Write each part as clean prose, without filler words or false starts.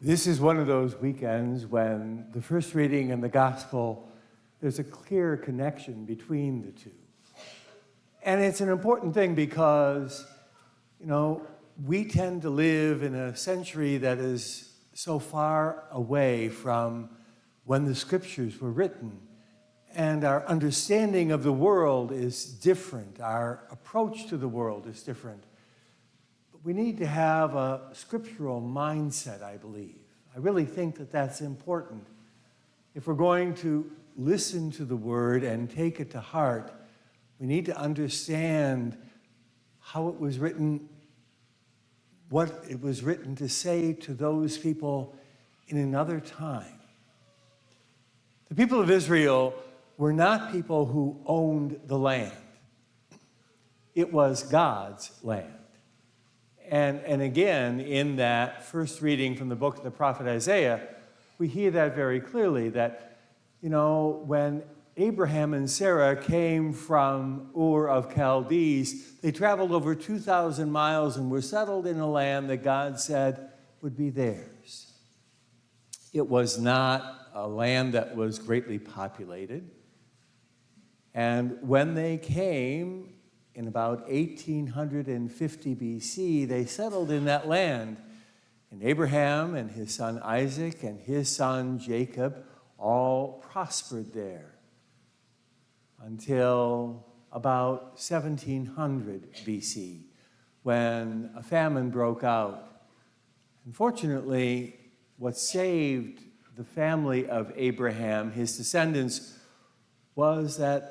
This is one of those weekends when the first reading and the gospel, there's a clear connection between the two. And it's an important thing because, we tend to live in a century that is so far away from when the scriptures were written. And our understanding of the world is different. Our approach to the world is different. But we need to have a scriptural mindset, I believe. I really think that that's important. If we're going to listen to the word and take it to heart, we need to understand how it was written, what it was written to say to those people in another time. The people of Israel were not people who owned the land. It was God's land. And again, in that first reading from the book of the prophet Isaiah, we hear that very clearly, that, when Abraham and Sarah came from Ur of Chaldees, they traveled over 2,000 miles and were settled in a land that God said would be theirs. It was not a land that was greatly populated. And when they came in about 1850 BC, they settled in that land. And Abraham and his son Isaac and his son Jacob all prospered there until about 1700 BC, when a famine broke out. Unfortunately, what saved the family of Abraham, his descendants, was that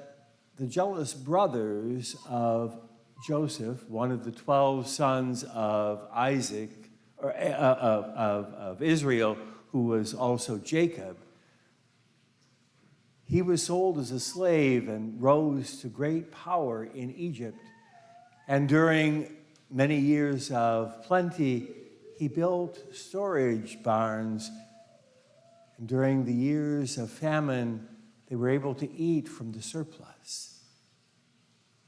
the jealous brothers of Joseph, one of the 12 sons of Isaac, or of Israel, who was also Jacob, he was sold as a slave and rose to great power in Egypt. And during many years of plenty, he built storage barns. And during the years of famine, they were able to eat from the surplus.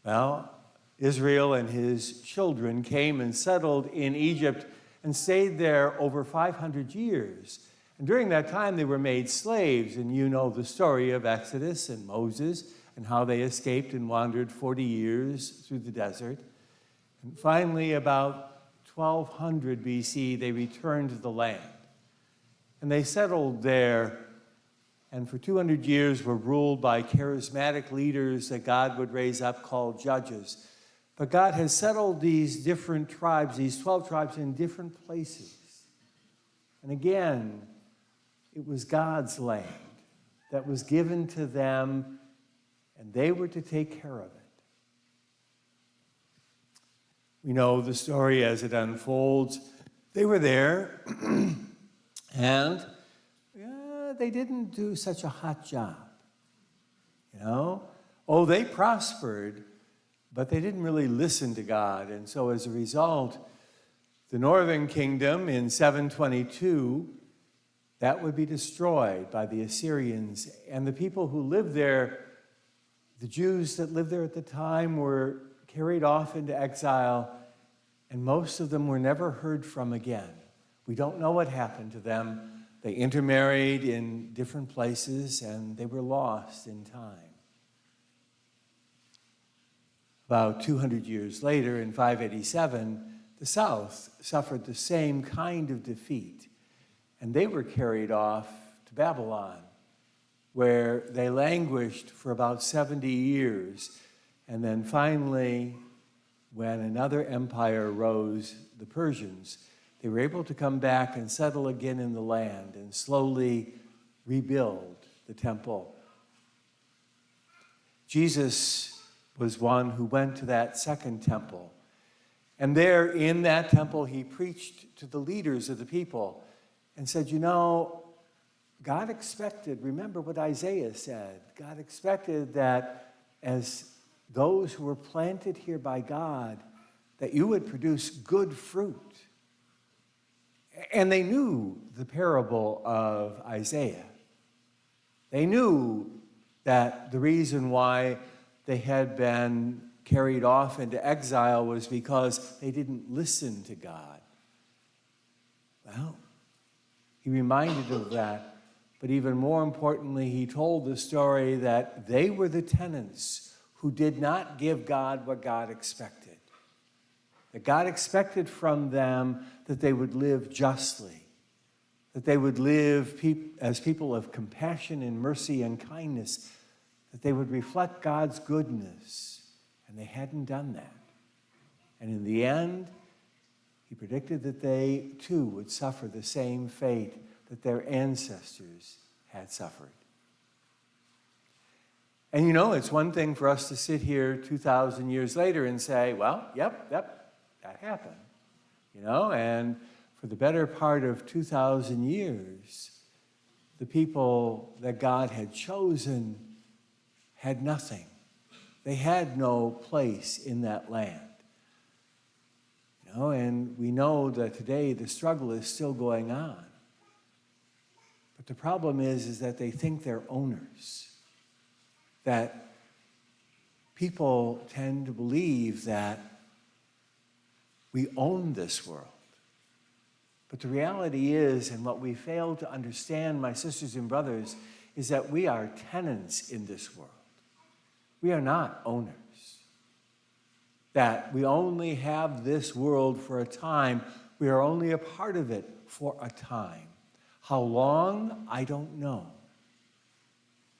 Well, Israel and his children came and settled in Egypt and stayed there over 500 years. And during that time, they were made slaves. And you know the story of Exodus and Moses and how they escaped and wandered 40 years through the desert. And finally, about 1200 BC, they returned to the land. And they settled there, and for 200 years were ruled by charismatic leaders that God would raise up called judges. But God has settled these different tribes, these 12 tribes, in different places. And again, it was God's land that was given to them, and they were to take care of it. We know the story as it unfolds. They were there, and they didn't do such a hot job. They prospered, but they didn't really listen to God. And so as a result, the northern kingdom in 722, that would be destroyed by the Assyrians. And the people who lived there, the Jews that lived there at the time, were carried off into exile, and most of them were never heard from again. We don't know what happened to them. They intermarried in different places, and they were lost in time. About 200 years later, in 587, the south suffered the same kind of defeat, and they were carried off to Babylon, where they languished for about 70 years. And then finally, when another empire rose, the Persians, they were able to come back and settle again in the land and slowly rebuild the temple. Jesus was one who went to that second temple. And there in that temple, he preached to the leaders of the people and said, God expected, remember what Isaiah said, God expected that as those who were planted here by God, that you would produce good fruit. And they knew the parable of Isaiah. They knew that the reason why they had been carried off into exile was because they didn't listen to God. Well, He reminded of that. But even more importantly, he told the story that they were the tenants who did not give God what God expected. That God expected from them that they would live justly, that they would live as people of compassion and mercy and kindness, that they would reflect God's goodness, and they hadn't done that. And in the end, he predicted that they too would suffer the same fate that their ancestors had suffered. And it's one thing for us to sit here 2,000 years later and say, well, yep, that happened. And for the better part of 2,000 years, the people that God had chosen had nothing. They had no place in that land. And we know that today the struggle is still going on. But the problem is that they think they're owners. That people tend to believe that we own this world. But the reality is, and what we fail to understand, my sisters and brothers, is that we are tenants in this world. We are not owners. That we only have this world for a time. We are only a part of it for a time. How long, I don't know.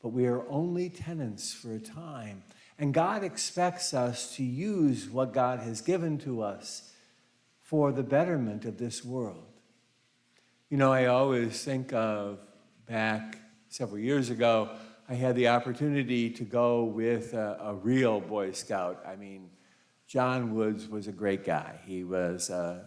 But we are only tenants for a time. And God expects us to use what God has given to us for the betterment of this world. I always think of back several years ago, I had the opportunity to go with a real Boy Scout. John Woods was a great guy. He was an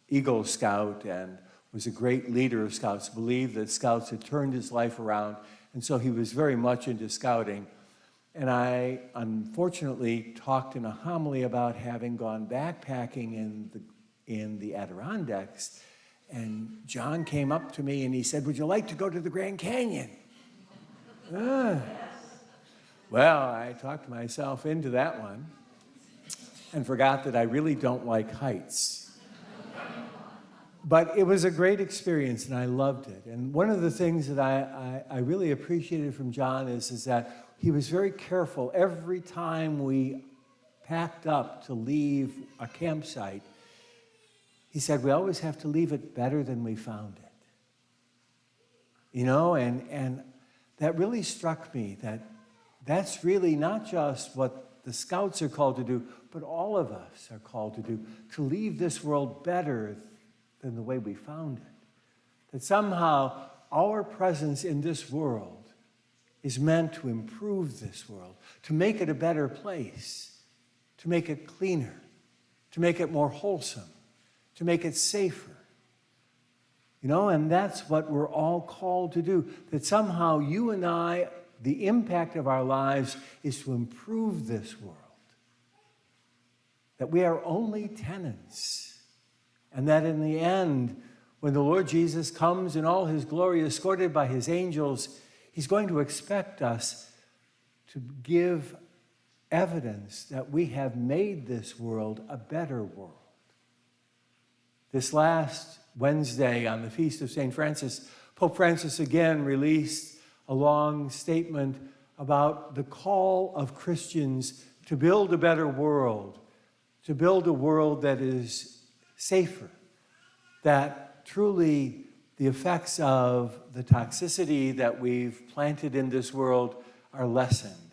Eagle Scout and was a great leader of Scouts, believed that Scouts had turned his life around, and so he was very much into scouting. And I, unfortunately, talked in a homily about having gone backpacking in the Adirondacks, and John came up to me and he said, "Would you like to go to the Grand Canyon?" Well, I talked myself into that one and forgot that I really don't like heights. But it was a great experience, and I loved it. And one of the things that I really appreciated from John is that he was very careful. Every time we packed up to leave a campsite, he said, we always have to leave it better than we found it. And that really struck me, that that's really not just what the Scouts are called to do, but all of us are called to do, to leave this world better than the way we found it. That somehow our presence in this world is meant to improve this world, to make it a better place, to make it cleaner, to make it more wholesome, to make it safer. And that's what we're all called to do. That somehow you and I, the impact of our lives is to improve this world. That we are only tenants. And that in the end, when the Lord Jesus comes in all his glory, escorted by his angels, he's going to expect us to give evidence that we have made this world a better world. This last Wednesday on the Feast of St. Francis, Pope Francis again released a long statement about the call of Christians to build a better world, to build a world that is safer, that truly the effects of the toxicity that we've planted in this world are lessened,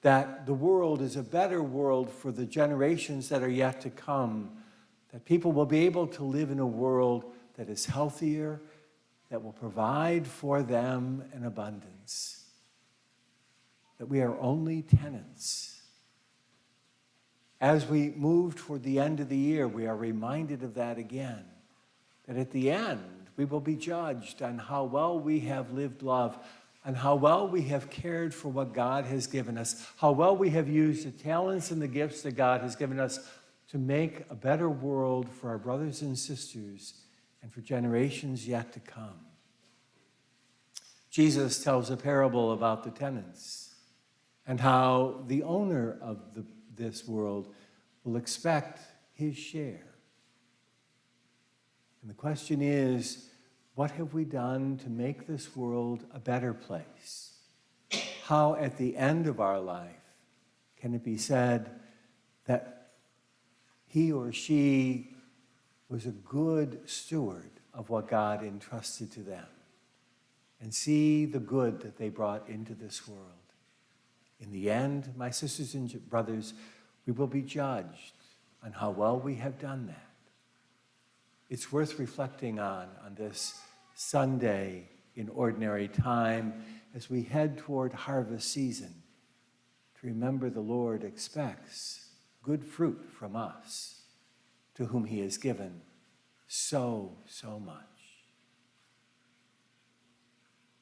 that the world is a better world for the generations that are yet to come, that people will be able to live in a world that is healthier, that will provide for them an abundance, that we are only tenants. As we move toward the end of the year, we are reminded of that again, that at the end, we will be judged on how well we have lived love, on how well we have cared for what God has given us, how well we have used the talents and the gifts that God has given us to make a better world for our brothers and sisters and for generations yet to come. Jesus tells a parable about the tenants and how the owner of this world will expect his share. And the question is, What have we done to make this world a better place? How, at the end of our life, can it be said that he or she was a good steward of what God entrusted to them, and see the good that they brought into this world? In the end, my sisters and brothers, we will be judged on how well we have done that. It's worth reflecting on this Sunday in ordinary time as we head toward harvest season, to remember the Lord expects good fruit from us, to whom he has given so much.